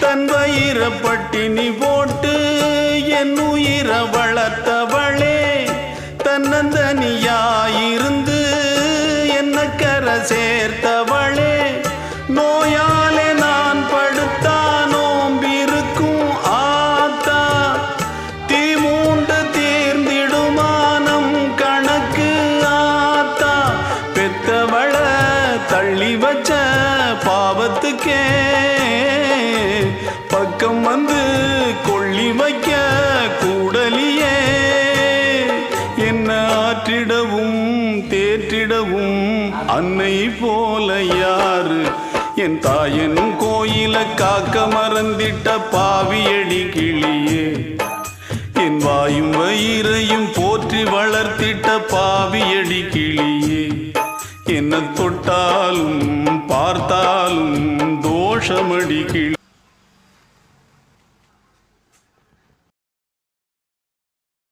தன் வயிற பட்டினி போட்டு என் உயிர வளர்த்தவளே, தன்னந்தனியாயிருந்து என்ன கரை சேர்த்தவளே, நோயாலே நான் படுத்தா நோம்பிருக்கும் ஆத்தா, தீமூண்டு தீர்ந்திடுமானம் கணக்கு ஆத்தா, பெத்தவள தள்ளி வச்ச பாவத்துக்கே பக்கம் வந்து கொள்ளி வைக்க கூடலியே, என்ன ஆற்றிடவும் தேற்றிடவும் அன்னை போல யாரு, என் தாயன் கோயில காக்க மறந்திட்ட பாவியடி கிளியே, என் வாயும் வயிறையும் போற்றி வளர்த்திட்ட பாவியடி கிளியே, என்ன தொட்டாலும் பார்த்தாலும் தோஷமடி கிளி.